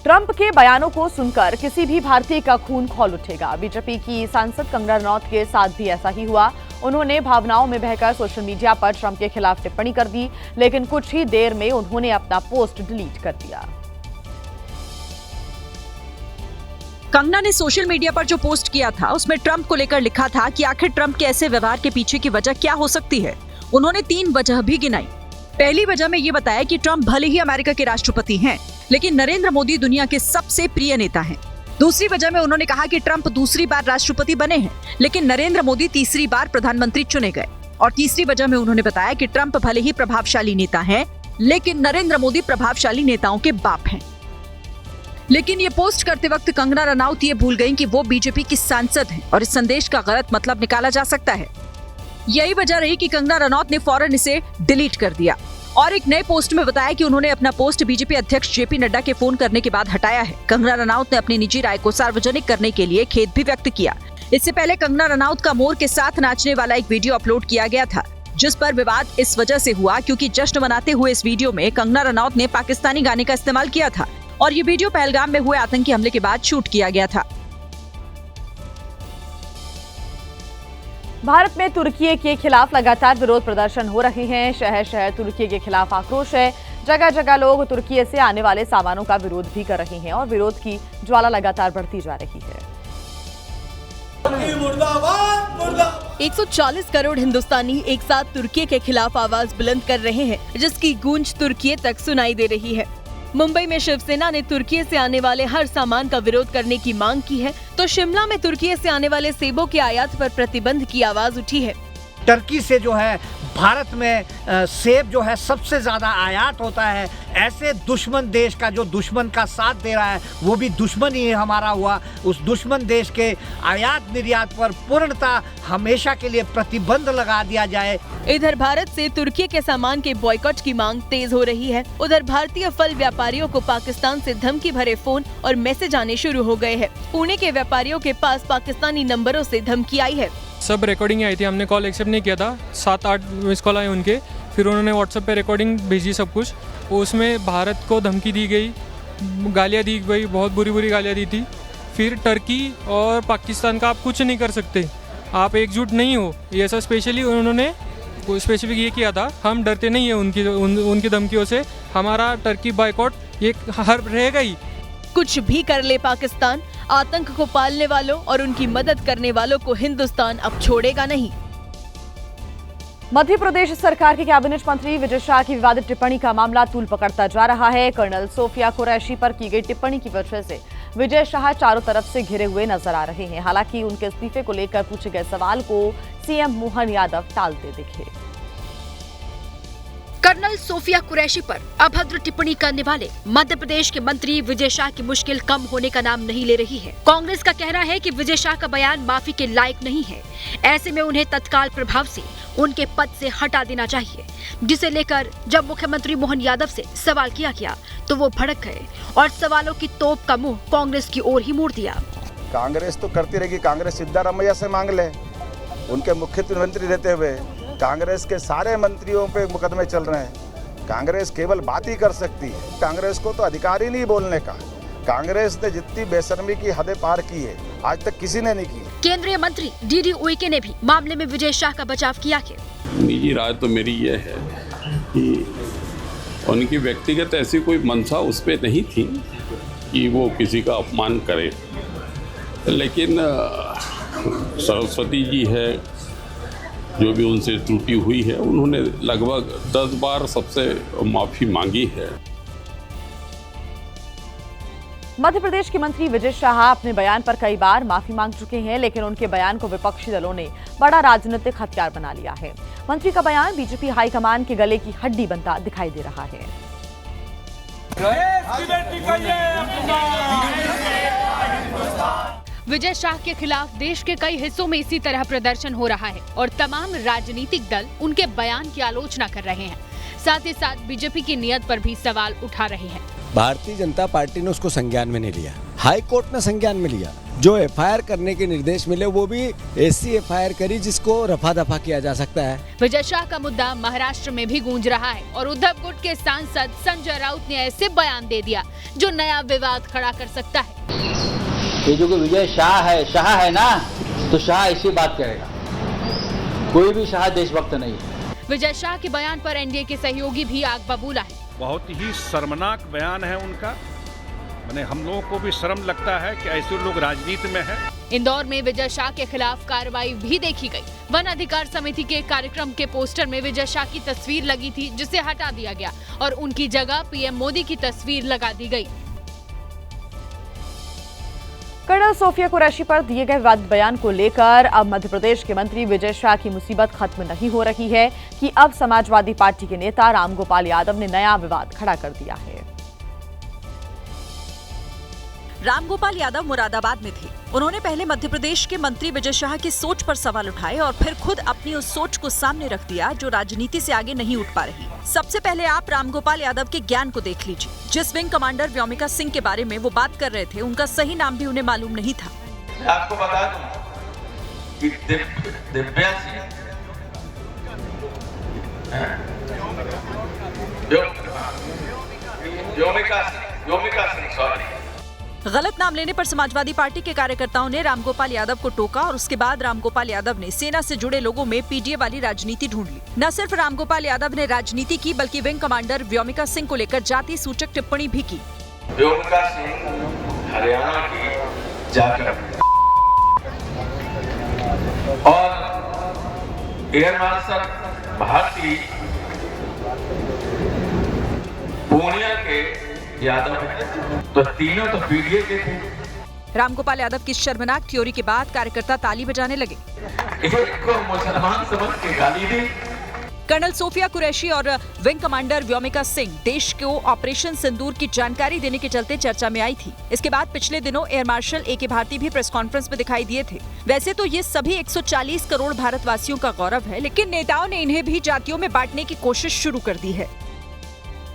Trump के बयानों को सुनकर किसी भी भारतीय का खून खौल उठेगा। बीजेपी की सांसद कंगना रनौत के साथ भी ऐसा ही हुआ। उन्होंने भावनाओं में बहकर सोशल मीडिया पर ट्रंप के खिलाफ टिप्पणी कर दी, लेकिन कुछ ही देर में उन्होंने अपना पोस्ट डिलीट कर दिया। कंगना ने सोशल मीडिया पर जो पोस्ट किया था उसमें ट्रंप को लेकर लिखा था कि आखिर ट्रंप के ऐसे व्यवहार के पीछे की वजह क्या हो सकती है। उन्होंने 3 वजह भी गिनाई। पहली वजह में ये बताया कि ट्रंप भले ही अमेरिका के राष्ट्रपति हैं, लेकिन नरेंद्र मोदी दुनिया के सबसे प्रिय नेता हैं। दूसरी वजह में उन्होंने कहा कि ट्रंप दूसरी बार राष्ट्रपति बने हैं, लेकिन नरेंद्र मोदी तीसरी बार प्रधानमंत्री चुने गए। और तीसरी वजह में उन्होंने बताया कि ट्रंप भले ही प्रभावशाली नेता हैं, लेकिन नरेंद्र मोदी प्रभावशाली नेताओं के बाप हैं। लेकिन ये पोस्ट करते वक्त कंगना रनौत ये भूल गईं कि वो बीजेपी की सांसद हैं और इस संदेश का गलत मतलब निकाला जा सकता है। यही वजह रही कि कंगना रनौत ने फौरन इसे डिलीट कर दिया और एक नए पोस्ट में बताया कि उन्होंने अपना पोस्ट बीजेपी अध्यक्ष जेपी नड्डा के फोन करने के बाद हटाया है। कंगना रनौत ने अपनी निजी राय को सार्वजनिक करने के लिए खेद भी व्यक्त किया। इससे पहले कंगना रनौत का मोर के साथ नाचने वाला एक वीडियो अपलोड किया गया था, जिस पर विवाद इस वजह से हुआ क्योंकि जश्न मनाते हुए इस वीडियो में कंगना रनौत ने पाकिस्तानी गाने का इस्तेमाल किया था और ये वीडियो पहलगाम में हुए आतंकी हमले के बाद शूट किया गया था। भारत में तुर्की के खिलाफ लगातार विरोध प्रदर्शन हो रहे हैं। शहर शहर तुर्की के खिलाफ आक्रोश है। जगह जगह लोग तुर्की से आने वाले सामानों का विरोध भी कर रहे हैं और विरोध की ज्वाला लगातार बढ़ती जा रही है। 140 करोड़ हिंदुस्तानी एक साथ तुर्की के खिलाफ आवाज बुलंद कर रहे हैं, जिसकी गूंज तुर्की तक सुनाई दे रही है। मुंबई में शिवसेना ने तुर्की से आने वाले हर सामान का विरोध करने की मांग की है, तो शिमला में तुर्की से आने वाले सेबों के आयात पर प्रतिबंध की आवाज उठी है। टर्की से जो है भारत में सेब जो है सबसे ज्यादा आयात होता है। ऐसे दुश्मन देश का जो दुश्मन का साथ दे रहा है वो भी दुश्मन ही हमारा हुआ। उस दुश्मन देश के आयात निर्यात पर पूर्णतः हमेशा के लिए प्रतिबंध लगा दिया जाए। इधर भारत से तुर्की के सामान के बॉयकॉट की मांग तेज हो रही है। उधर भारतीय फल व्यापारियों को पाकिस्तान से धमकी भरे फोन और मैसेज आने शुरू हो गए हैं। पुणे के व्यापारियों के पास पाकिस्तानी नंबरों से धमकी आई है। सब रिकॉर्डिंग आई थी, हमने कॉल एक्सेप्ट नहीं किया था। 7-8 मिस कॉल आए उनके, फिर उन्होंने व्हाट्सएप पे रिकॉर्डिंग भेजी सब कुछ। उसमें भारत को धमकी दी गई, गालियाँ दी गई, बहुत बुरी बुरी गालियाँ दी थी। फिर टर्की और पाकिस्तान का आप कुछ नहीं कर सकते, आप एकजुट नहीं हो, ये ऐसा स्पेशली उन्होंने स्पेसिफिक ये किया था। हम डरते नहीं है उनकी धमकियों से, हमारा टर्की बॉयकॉट ये हर रहेगा ही। कुछ भी कर ले पाकिस्तान, आतंक को पालने वालों और उनकी मदद करने वालों को हिंदुस्तान अब छोड़ेगा नहीं। मध्य प्रदेश सरकार के कैबिनेट मंत्री विजय शाह की विवादित टिप्पणी का मामला तूल पकड़ता जा रहा है। कर्नल सोफिया कुरैशी पर की गई टिप्पणी की वजह से विजय शाह चारों तरफ से घिरे हुए नजर आ रहे हैं। हालांकि उनके इस्तीफे को लेकर पूछे गए सवाल को सीएम मोहन यादव टालते दिखे। कर्नल सोफिया कुरैशी पर अभद्र टिप्पणी करने वाले मध्य प्रदेश के मंत्री विजय शाह की मुश्किल कम होने का नाम नहीं ले रही है। कांग्रेस का कहना है कि विजय शाह का बयान माफी के लायक नहीं है। ऐसे में उन्हें तत्काल प्रभाव से उनके पद से हटा देना चाहिए, जिसे लेकर जब मुख्यमंत्री मोहन यादव से सवाल किया गया तो वो भड़क गए और सवालों की तोप का मुंह कांग्रेस की ओर ही मोड़ दिया। कांग्रेस तो करती रहेगी, कांग्रेस सिद्धारमैया से मांग ले। उनके मुख्यमंत्री रहते हुए कांग्रेस के सारे मंत्रियों पे मुकदमे चल रहे हैं। कांग्रेस केवल बात ही कर सकती है, कांग्रेस को तो अधिकार ही नहीं बोलने का। कांग्रेस ने जितनी बेशर्मी की हदें पार की है आज तक किसी ने नहीं की। केंद्रीय मंत्री डीडी उइके ने भी मामले में विजय शाह का बचाव किया है। निजी राय तो मेरी ये है कि उनकी व्यक्तिगत ऐसी कोई मंशा उस पर नहीं थी कि वो किसी का अपमान करे, लेकिन सरस्वती जी है जो भी उनसे त्रुटि हुई है, उन्होंने लगभग 10 बार सबसे माफी मांगी है। मध्य प्रदेश के मंत्री विजय शाह अपने बयान पर कई बार माफी मांग चुके हैं, लेकिन उनके बयान को विपक्षी दलों ने बड़ा राजनीतिक हथियार बना लिया है। मंत्री का बयान बीजेपी हाईकमान के गले की हड्डी बनता दिखाई दे रहा है। विजय शाह के खिलाफ देश के कई हिस्सों में इसी तरह प्रदर्शन हो रहा है और तमाम राजनीतिक दल उनके बयान की आलोचना कर रहे हैं। साथ ही साथ बीजेपी की नीयत पर भी सवाल उठा रहे हैं। भारतीय जनता पार्टी ने उसको संज्ञान में नहीं लिया, हाई कोर्ट ने संज्ञान में लिया, जो एफआईआर करने के निर्देश मिले वो भी ऐसी एफआईआर करी जिसको रफा दफा किया जा सकता है। विजय शाह का मुद्दा महाराष्ट्र में भी गूंज रहा है और उद्धव गुट के सांसद संजय राउत ने ऐसे बयान दे दिया जो नया विवाद खड़ा कर सकता है। ये जो विजय शाह है ना, तो शाह ऐसी बात करेगा, कोई भी शाह देशभक्त नहीं है। विजय शाह के बयान पर एनडीए के सहयोगी भी आग बबूला है। बहुत ही शर्मनाक बयान है उनका। मैंने हम लोगों को भी शर्म लगता है कि ऐसे लोग राजनीति में हैं। इंदौर में विजय शाह के खिलाफ कार्रवाई भी देखी गई। वन अधिकार समिति के कार्यक्रम के पोस्टर में विजय शाह की तस्वीर लगी थी जिसे हटा दिया गया और उनकी जगह पीएम मोदी की तस्वीर लगा दी गई। कर्नल सोफिया कुरैशी पर दिए गए विवादित बयान को लेकर अब मध्य प्रदेश के मंत्री विजय शाह की मुसीबत खत्म नहीं हो रही है कि अब समाजवादी पार्टी के नेता रामगोपाल यादव ने नया विवाद खड़ा कर दिया है। रामगोपाल यादव मुरादाबाद में थे। उन्होंने पहले मध्य प्रदेश के मंत्री विजय शाह की सोच पर सवाल उठाए और फिर खुद अपनी उस सोच को सामने रख दिया जो राजनीति से आगे नहीं उठ पा रही। सबसे पहले आप रामगोपाल यादव के ज्ञान को देख लीजिए। जिस विंग कमांडर व्योमिका सिंह के बारे में वो बात कर रहे थे, उनका सही नाम भी उन्हें मालूम नहीं था। आपको बता दूं कि दिव्या सिंह व्योमिका सिंह सॉरी। गलत नाम लेने पर समाजवादी पार्टी के कार्यकर्ताओं ने रामगोपाल यादव को टोका और उसके बाद रामगोपाल यादव ने सेना से जुड़े लोगों में पीडीए वाली राजनीति ढूंढ ली। न सिर्फ रामगोपाल यादव ने राजनीति की बल्कि विंग कमांडर व्योमिका सिंह को लेकर जाति सूचक टिप्पणी भी की। व्योमिका सिंह हरियाणा की जाकर और एयर मार्शल भारती पूर्णिया के यादव है, तो तीनों तो पीडीए के थे। रामगोपाल यादव की शर्मनाक थ्योरी के बाद कार्यकर्ता ताली बजाने लगे। एक को मुसलमान समझ के गाली दी। कर्नल सोफिया कुरैशी और विंग कमांडर व्योमिका सिंह देश को ऑपरेशन सिंदूर की जानकारी देने के चलते चर्चा में आई थी। इसके बाद पिछले दिनों एयर मार्शल ए.के. भारती भी प्रेस कॉन्फ्रेंस में दिखाई दिए थे। वैसे तो ये सभी 140 करोड़ भारतवासियों का गौरव है, लेकिन नेताओं ने इन्हें भी जातियों में बांटने की कोशिश शुरू कर दी है।